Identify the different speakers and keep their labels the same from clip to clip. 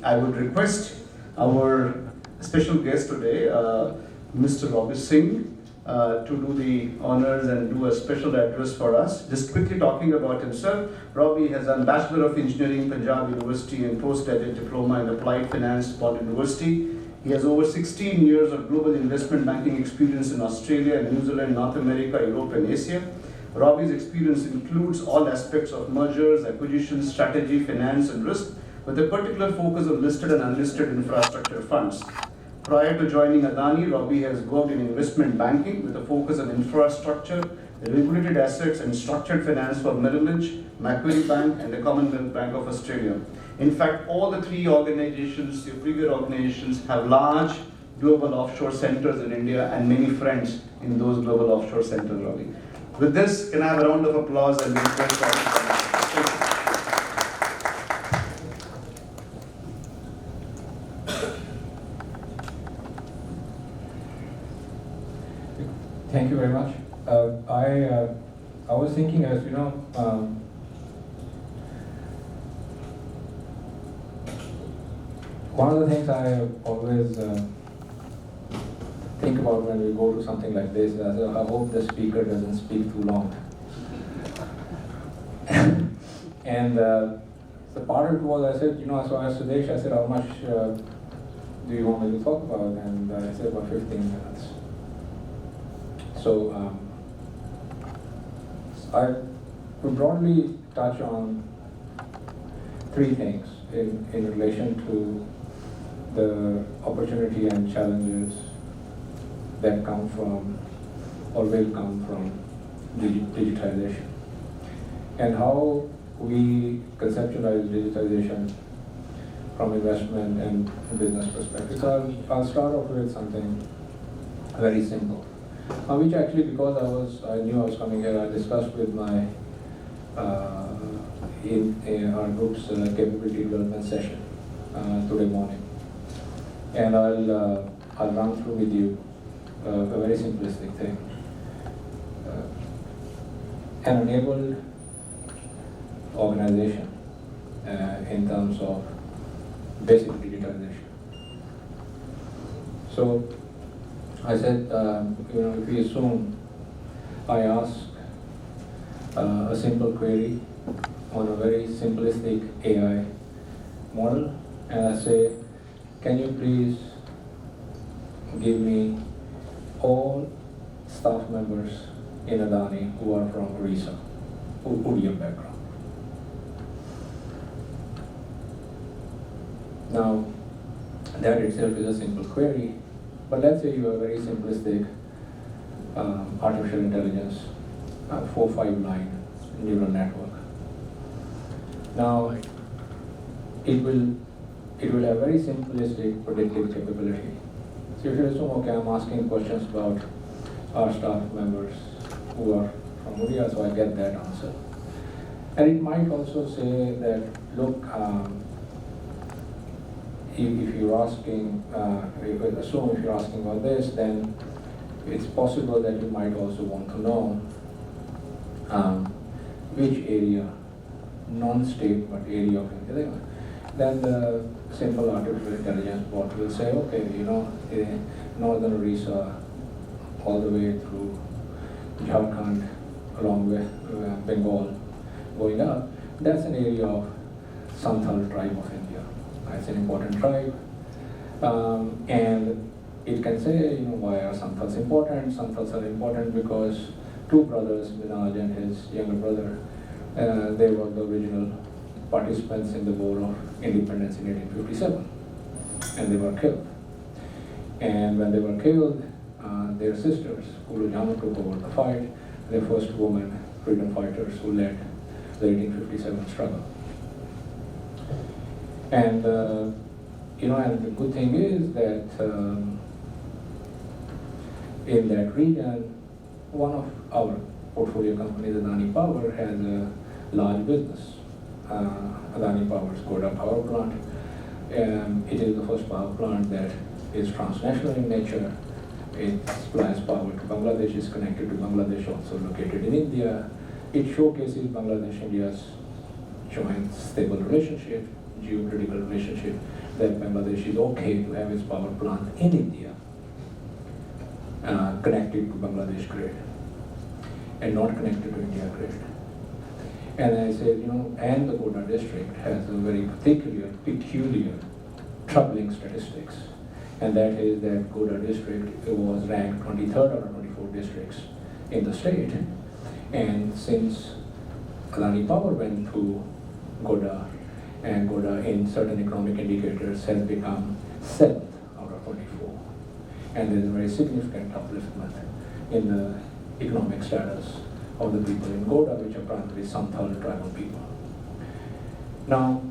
Speaker 1: I would request our special guest today, Mr. Robbie Singh, to do the honors and do a special address for us. Just quickly talking about himself, Robbie has a Bachelor of Engineering, Punjab University, and postgraduate diploma in Applied Finance, Bond University. He has over 16 years of global investment banking experience in Australia, New Zealand, North America, Europe, and Asia. Robbie's experience includes all aspects of mergers, acquisitions, strategy, finance, and risk, with a particular focus on listed and unlisted infrastructure funds. Prior to joining Adani, Robbie has worked in investment banking with a focus on infrastructure, regulated assets, and structured finance for Merrill Lynch, Macquarie Bank, and the Commonwealth Bank of Australia. In fact, all the three organizations, your previous organizations, have large global offshore centers in India and many friends in those global offshore centers, Robbie. With this, can I have a round of applause and request Robbie?
Speaker 2: Thank you very much. I was thinking, as you know, one of the things I always think about when we go to something like this is I hope the speaker doesn't speak too long. And the part of it was, I said, so I asked Sudesh, I said, how much do you want me to talk about? And I said, about 15 minutes. So I would broadly touch on three things in relation to the opportunity and challenges that come from or will come from digitization, and how we conceptualize digitization from investment and business perspective. So I'll start off with something very simple. Which actually, because I knew I was coming here, I discussed with my in our group's capability development session today morning, and I'll run through with you a very simplistic thing: an enabled organization in terms of basic digitization. So I said, if we assume I ask a simple query on a very simplistic AI model, and I say, can you please give me all staff members in Adani who are from Orissa, Odiya background. Now, that itself is a simple query. But let's say you have a very simplistic artificial intelligence 459 neural network. Now, it will have very simplistic predictive capability. So if you assume, okay, I'm asking questions about our staff members who are from Odiya, so I get that answer. And it might also say that, look, if you're asking, assume if you're asking about this, then it's possible that you might also want to know which area, non-state but area of India. Then the simple artificial intelligence bot will say, okay, northern Orissa, all the way through Jharkhand, along with Bengal, going up, that's an area of Santhal tribe of India. It's an important tribe, and it can say, why are Santhals important? Santhals are important because two brothers, Minaj and his younger brother, they were the original participants in the War of Independence in 1857, and they were killed. And when they were killed, their sisters, Ulu Jama, took over the fight, the first women freedom fighters who led the 1857 struggle. And and the good thing is that in that region, one of our portfolio companies, Adani Power, has a large business. Adani Power's Godda power plant. It is the first power plant that is transnational in nature. It supplies power to Bangladesh, is connected to Bangladesh, also located in India. It showcases Bangladesh, India's joint stable relationship, geopolitical relationship that Bangladesh is okay to have its power plant in India connected to Bangladesh grid and not connected to India grid. And I said, and the Godda district has a very peculiar, troubling statistics. And that is that Godda district was ranked 23rd out of 24 districts in the state. And since Adani Power went through Godda, and Godda in certain economic indicators has become 7th out of 24. And there is a very significant upliftment in the economic status of the people in Godda, which are primarily Santhal tribal people. Now,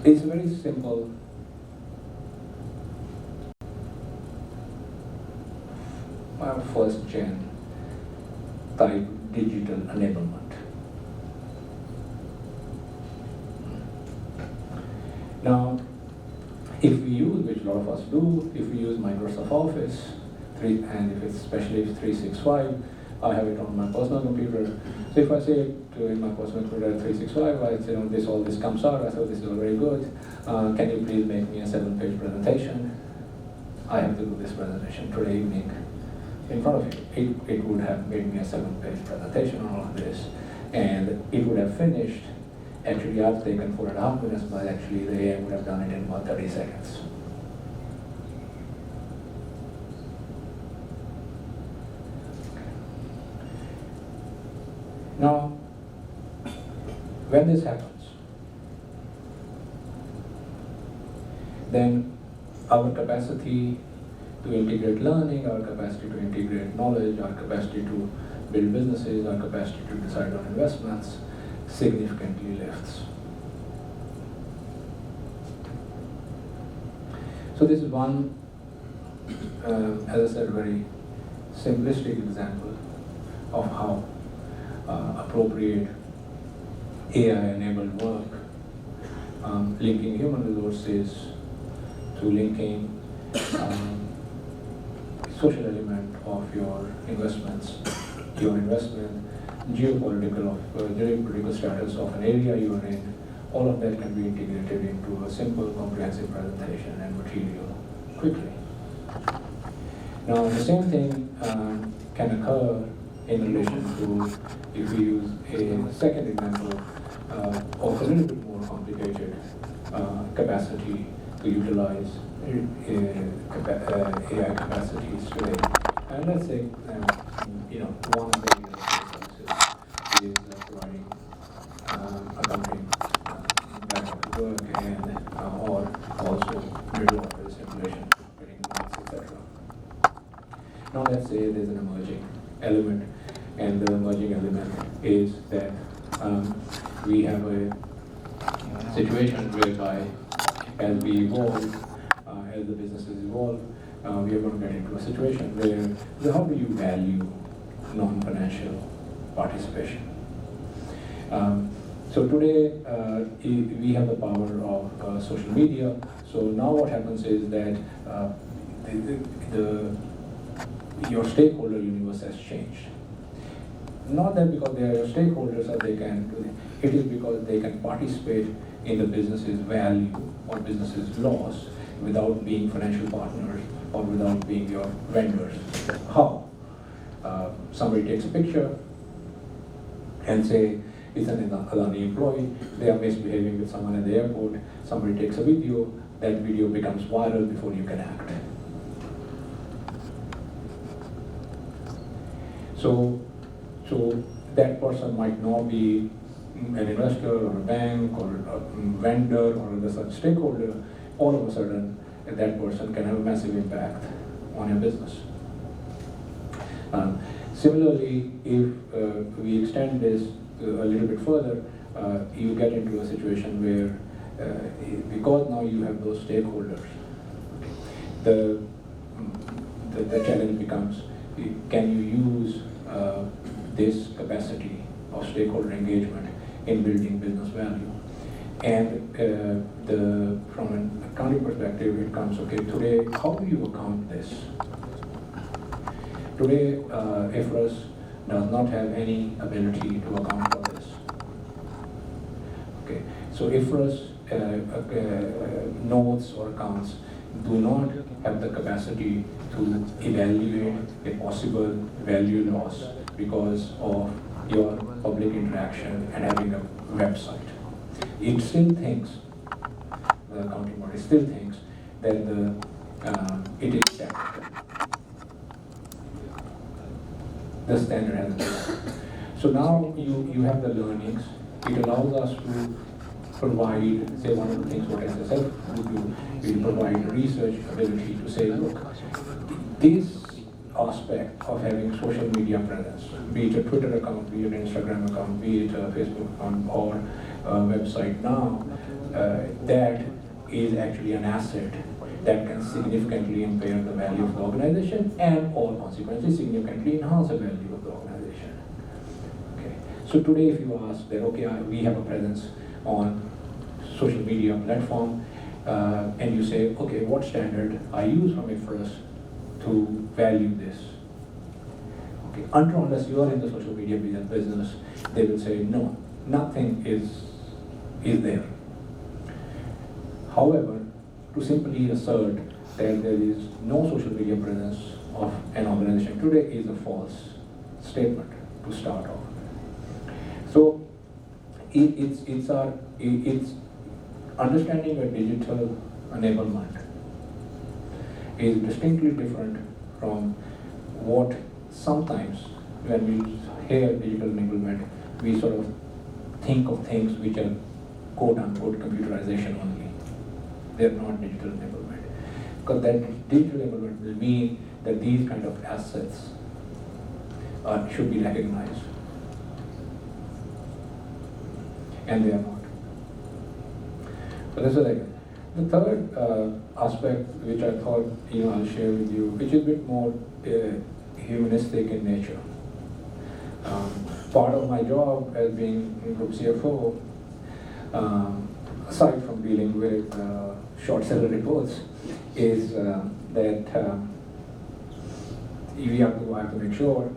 Speaker 2: it's a very simple first gen type digital enablement. Now, if we use, which a lot of us do, if we use Microsoft Office, and if it's especially if 365, I have it on my personal computer. So if I say to in my personal computer 365, I say, all this comes out, I thought this is all very good. Can you please make me a 7-page presentation? I have to do this presentation today evening in front of you. It would have made me a 7-page presentation on all of this, and it would have finished. Actually, I've taken 4.5 minutes, but actually the AI would have done it in about 30 seconds. Now, when this happens, then our capacity to integrate learning, our capacity to integrate knowledge, our capacity to build businesses, our capacity to decide on investments significantly lifts. So this is one, as I said, very simplistic example of how appropriate AI-enabled work, linking human resources to linking social element of your investments, geopolitical status of an area you are in, all of that can be integrated into a simple, comprehensive presentation and material quickly. Now, the same thing can occur in relation to, if we use a second example of a little bit more complicated capacity to utilize AI capacities today. And let's say, one of the services is providing accounting back office work and or also middle office simulation, getting marks, etc. Now let's say there's an emerging element, and the emerging element is that we have a situation whereby as we evolve, as the businesses evolve, we are going to get into a situation where how do you value non-financial participation? So today we have the power of social media. So now what happens is that your stakeholder universe has changed. Not that because they are your stakeholders or they can do it, it is because they can participate in the business's value or business's loss without being financial partners or without being your vendors. How? Somebody takes a picture and say, it's an Adani employee, they are misbehaving with someone at the airport, somebody takes a video, that video becomes viral before you can act. So that person might not be an investor or a bank or a vendor or a such stakeholder. All of a sudden, that person can have a massive impact on your business. Similarly, if we extend this a little bit further, you get into a situation where, because now you have those stakeholders, the challenge becomes, can you use this capacity of stakeholder engagement in building business value? And from an accounting perspective, it comes, okay, today, how do you account this? Today, IFRS does not have any ability to account for this. Okay, so IFRS nodes or accounts do not have the capacity to evaluate a possible value loss because of your public interaction and having a website. It still thinks, the accounting body still thinks that it is static. The standard hasn't been. So now you have the learnings. It allows us to provide, say one of the things what SSL would do, will provide research ability to say, look, this aspect of having social media presence, be it a Twitter account, be it an Instagram account, be it a Facebook account or a website now, that is actually an asset that can significantly impair the value of the organization and or consequently significantly enhance the value of the organization. Okay. So today if you ask that, okay, we have a presence on social media platform, and you say, okay, what standard I use from it first to value this? Okay, unless you are in the social media business, they will say, no, nothing is there. However, to simply assert that there is no social media presence of an organization today is a false statement to start off. So it's understanding a digital enablement is distinctly different from what sometimes when we hear digital enablement, we sort of think of things which are quote unquote computerization only. They're not digital enablement. Because that digital enablement will mean that these kind of assets should be recognized. And they are not. So this is like the third aspect which I thought I'll share with you, which is a bit more humanistic in nature. Part of my job as being group CFO, aside from dealing with short seller reports, is that we have to make sure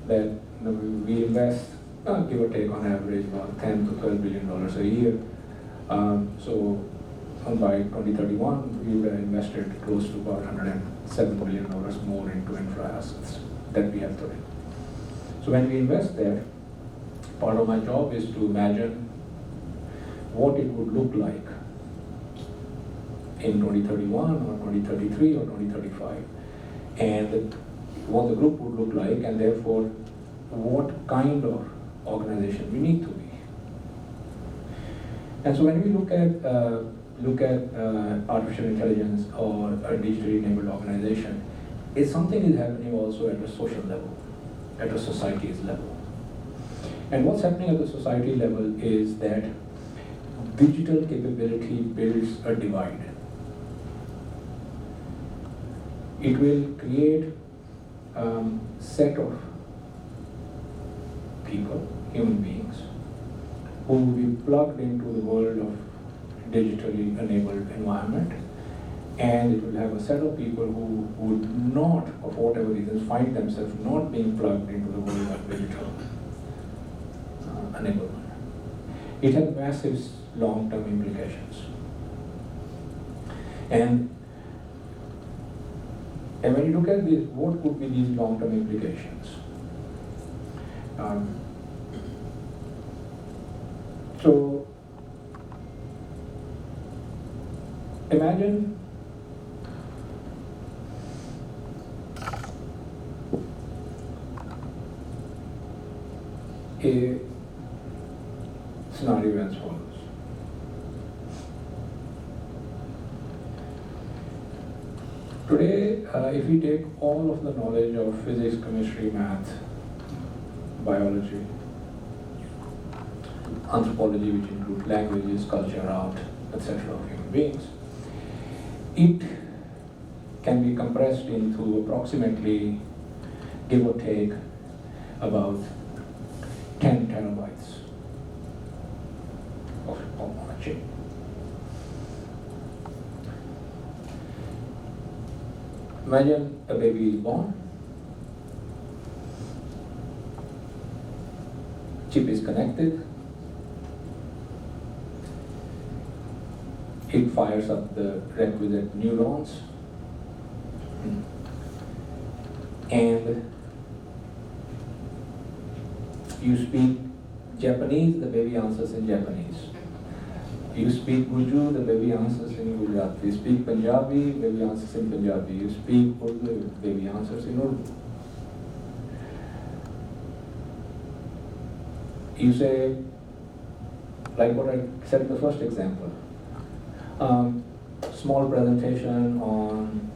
Speaker 2: that we invest, give or take on average, about $10 to $12 billion a year. So by 2031, we would have invested close to about $107 billion more into infra assets that we have today. So when we invest there, part of my job is to imagine what it would look like in 2031 or 2033 or 2035, and what the group would look like, and therefore what kind of organization we need to be. And so when we look at artificial intelligence or a digitally enabled organization, it's something is happening also at a social level, at a society's level. And what's happening at the society level is that digital capability builds a divide. It will create a set of people, human beings, who will be plugged into the world of digitally enabled environment, and it will have a set of people who would not, for whatever reasons, find themselves not being plugged into the world of digital enablement. It has massive long-term implications. And when you look at this, what could be these long-term implications? So imagine a scenario as follows. Today, if we take all of the knowledge of physics, chemistry, math, biology, anthropology, which includes languages, culture, art, etc. of human beings, it can be compressed into approximately, give or take, about 10 terabytes of on a chip. Imagine a baby is born, chip is connected, it fires up the requisite neurons. And you speak Japanese, the baby answers in Japanese. You speak Urdu, the baby answers in Gujarati. You speak Punjabi, baby answers in Punjabi. You speak Urdu, baby answers in Urdu. You say, like what I said in the first example, small presentation on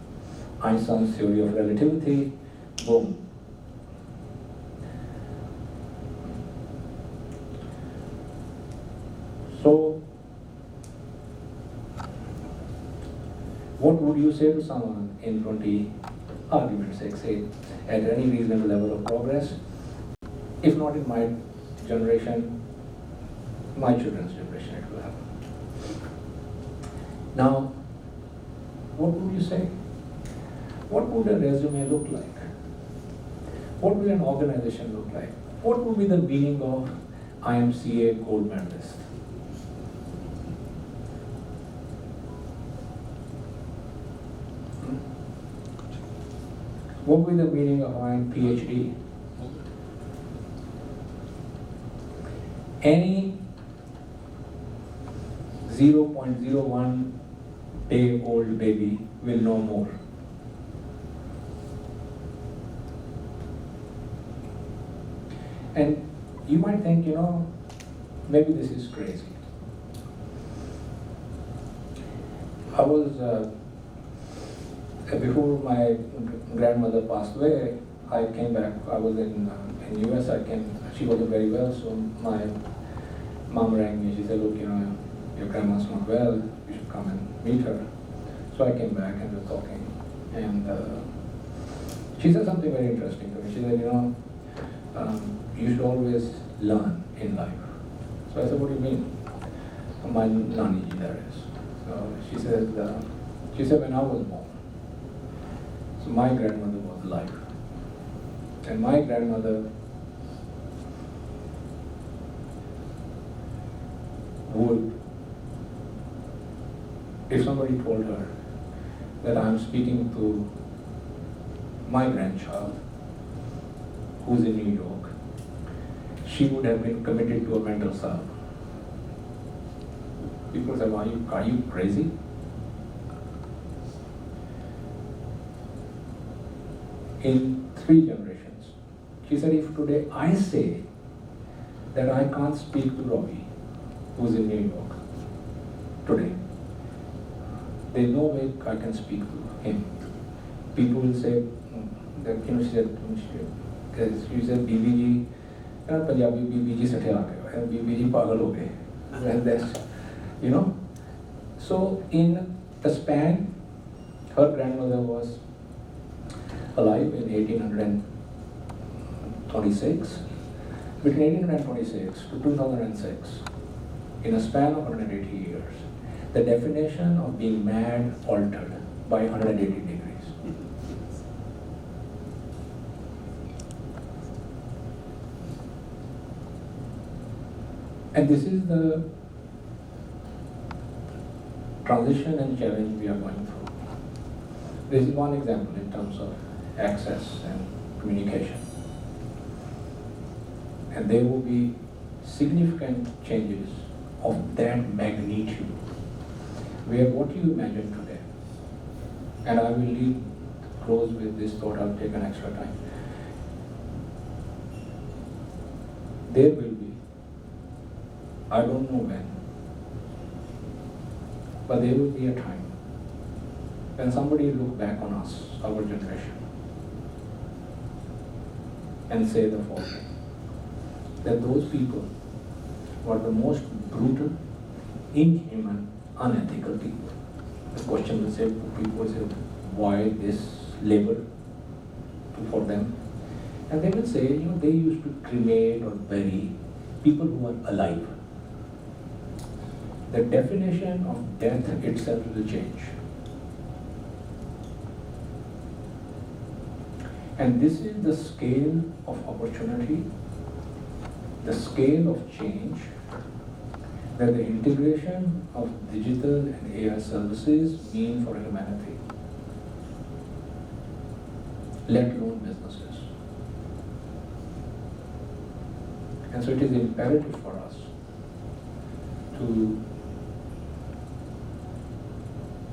Speaker 2: Einstein's theory of relativity, boom. So, what would you say to someone in 20, argument's sake, say, at any reasonable level of progress, if not in my generation, my children's generation, it will happen. Now, what would you say? What would a resume look like? What would an organization look like? What would be the meaning of IMCA gold medalist? What would be the meaning of I'm PhD? Any 0.01 day old baby will know more. And you might think, maybe this is crazy. I was, before my grandmother passed away, I came back. I was in US. She wasn't very well, so my mom rang me. She said, look, your grandma's not well. You should come and meet her. So I came back and we were talking. And she said something very interesting to me. She said, you should always learn in life. So I said, what do you mean? My nani ji, that is. So she said, when I was born, so my grandmother was alive. And my grandmother would, if somebody told her that I'm speaking to my grandchild who's in New York, she would have been committed to a mental asylum. People said, are you crazy? In 3 generations. She said, if today I say that I can't speak to Robbie, who's in New York, today, there's no way I can speak to him. People will say, that, she said, BBG, Punjabi BBG sathe aa gaye, and BBG pagal ho gaye. And that's, So in the span, her grandmother was alive in 1826. Between 1826 to 2006, in a span of 180 years, the definition of being mad altered by 180 degrees. And this is the transition and challenge we are going through. This is one example in terms of access and communication. And there will be significant changes of that magnitude, where what you imagine today, and I will close with this thought, I'll take an extra time. There will be, I don't know when, but there will be a time when somebody look back on us, our generation, and say the following, that those people were the most brutal, inhuman, unethical people. The question will say, people will say, why this labor for them? And they will say, they used to cremate or bury people who are alive. The definition of death itself will change. And this is the scale of opportunity, the scale of change that the integration of digital and AI services mean for humanity, let alone businesses. And so it is imperative for us to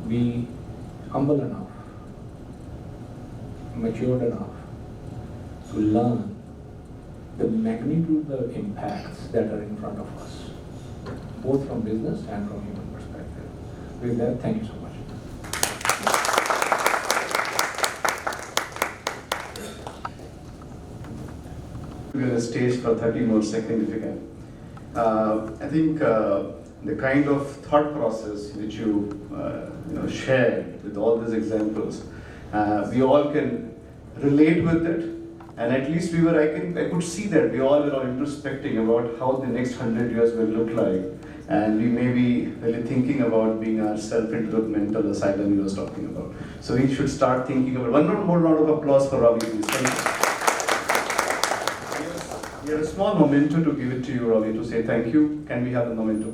Speaker 2: be humble enough, matured enough to learn the magnitude of impacts that are in front of us, both from business and from human perspective. With that, thank you so much.
Speaker 1: We're on the stage for 30 more seconds if you can. I think the kind of thought process which you shared with all these examples, we all can relate with it, and at least I could see that we all are introspecting about how the next 100 years will look like, and we may be really thinking about being our self-imposed mental asylum he was talking about. So we should start thinking about. One more round of applause for Robbie, please. Thank you. We have a small memento to give it to you, Robbie, to say thank you. Can we have the memento?